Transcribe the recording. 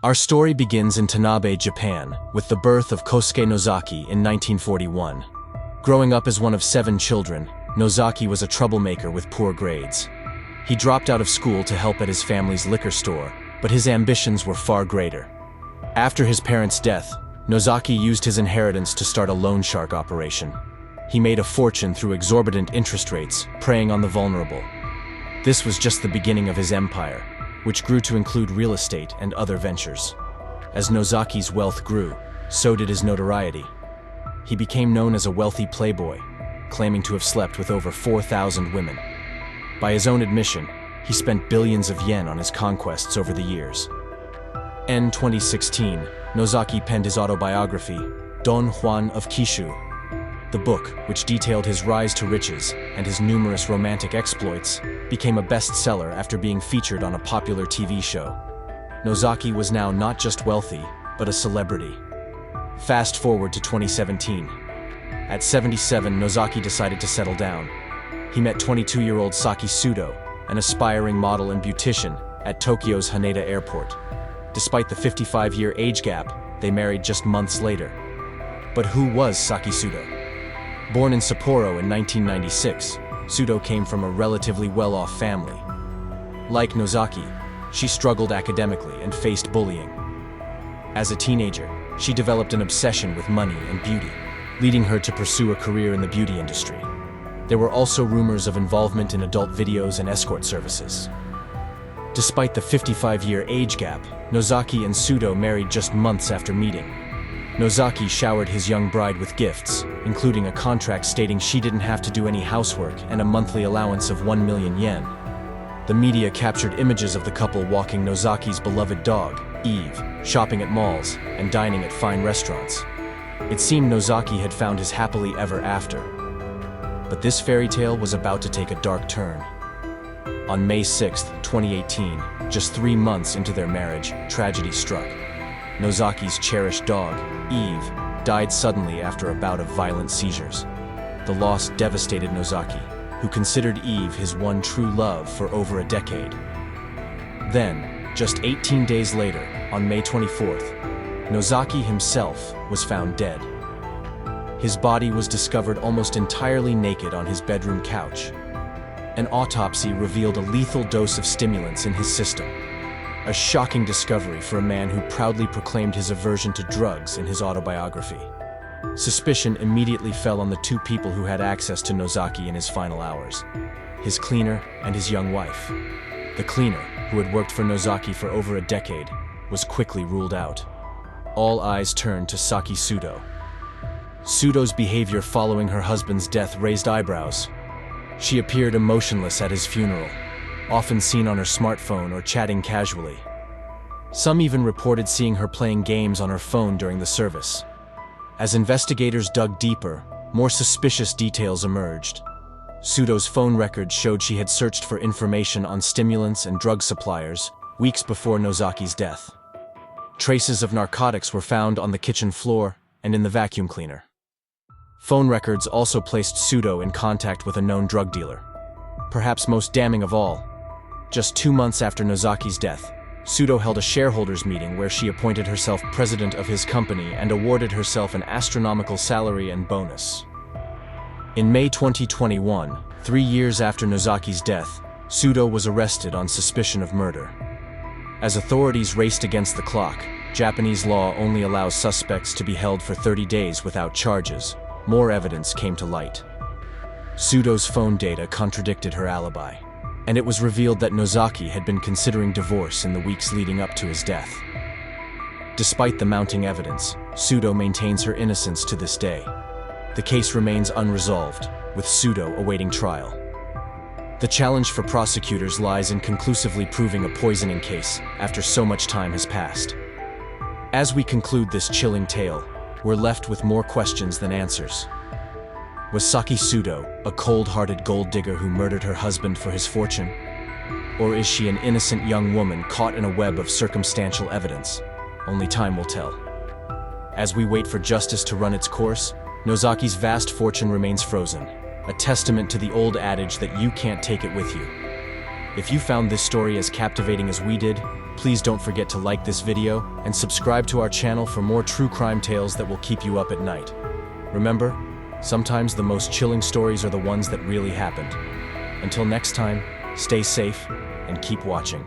Our story begins in Tanabe, Japan, with the birth of Kosuke Nozaki in 1941. Growing up as one of 7 children, Nozaki was a troublemaker with poor grades. He dropped out of school to help at his family's liquor store, but his ambitions were far greater. After his parents' death, Nozaki used his inheritance to start a loan shark operation. He made a fortune through exorbitant interest rates, preying on the vulnerable. This was just the beginning of his empire, which grew to include real estate and other ventures. As Nozaki's wealth grew, so did his notoriety. He became known as a wealthy playboy, claiming to have slept with over 4,000 women. By his own admission, he spent billions of yen on his conquests over the years. In 2016, Nozaki penned his autobiography, Don Juan of Kishu. The book, which detailed his rise to riches and his numerous romantic exploits, became a bestseller after being featured on a popular TV show. Nozaki was now not just wealthy, but a celebrity. Fast forward to 2017. At 77, Nozaki decided to settle down. He met 22-year-old Saki Sudo, an aspiring model and beautician, at Tokyo's Haneda Airport. Despite the 55-year age gap, they married just months later. But who was Saki Sudo? Born in Sapporo in 1996, Sudo came from a relatively well-off family. Like Nozaki, she struggled academically and faced bullying. As a teenager, she developed an obsession with money and beauty, leading her to pursue a career in the beauty industry. There were also rumors of involvement in adult videos and escort services. Despite the 55-year age gap, Nozaki and Sudo married just months after meeting. Nozaki showered his young bride with gifts, including a contract stating she didn't have to do any housework and a monthly allowance of 1 million yen. The media captured images of the couple walking Nozaki's beloved dog, Eve, shopping at malls, and dining at fine restaurants. It seemed Nozaki had found his happily ever after. But this fairy tale was about to take a dark turn. On May 6, 2018, just 3 months into their marriage, tragedy struck. Nozaki's cherished dog, Eve, died suddenly after a bout of violent seizures. The loss devastated Nozaki, who considered Eve his one true love for over a decade. Then, just 18 days later, on May 24th, Nozaki himself was found dead. His body was discovered almost entirely naked on his bedroom couch. An autopsy revealed a lethal dose of stimulants in his system. A shocking discovery for a man who proudly proclaimed his aversion to drugs in his autobiography. Suspicion immediately fell on the 2 people who had access to Nozaki in his final hours: his cleaner and his young wife. The cleaner, who had worked for Nozaki for over a decade, was quickly ruled out. All eyes turned to Saki Sudo. Sudo's behavior following her husband's death raised eyebrows. She appeared emotionless at his funeral, often seen on her smartphone or chatting casually. Some even reported seeing her playing games on her phone during the service. As investigators dug deeper, more suspicious details emerged. Sudo's phone records showed she had searched for information on stimulants and drug suppliers weeks before Nozaki's death. Traces of narcotics were found on the kitchen floor and in the vacuum cleaner. Phone records also placed Sudo in contact with a known drug dealer. Perhaps most damning of all, just 2 months after Nozaki's death, Sudo held a shareholders meeting where she appointed herself president of his company and awarded herself an astronomical salary and bonus. In May 2021, 3 years after Nozaki's death, Sudo was arrested on suspicion of murder. As authorities raced against the clock, Japanese law only allows suspects to be held for 30 days without charges. More evidence came to light. Sudo's phone data contradicted her alibi, and it was revealed that Nozaki had been considering divorce in the weeks leading up to his death. Despite the mounting evidence, Sudo maintains her innocence to this day. The case remains unresolved, with Sudo awaiting trial. The challenge for prosecutors lies in conclusively proving a poisoning case after so much time has passed. As we conclude this chilling tale, we're left with more questions than answers. Was Saki Sudo a cold-hearted gold digger who murdered her husband for his fortune? Or is she an innocent young woman caught in a web of circumstantial evidence? Only time will tell. As we wait for justice to run its course, Nozaki's vast fortune remains frozen, a testament to the old adage that you can't take it with you. If you found this story as captivating as we did, Please don't forget to like this video and subscribe to our channel for more true crime tales that will keep you up at night. Remember, sometimes the most chilling stories are the ones that really happened. Until next time, stay safe and keep watching.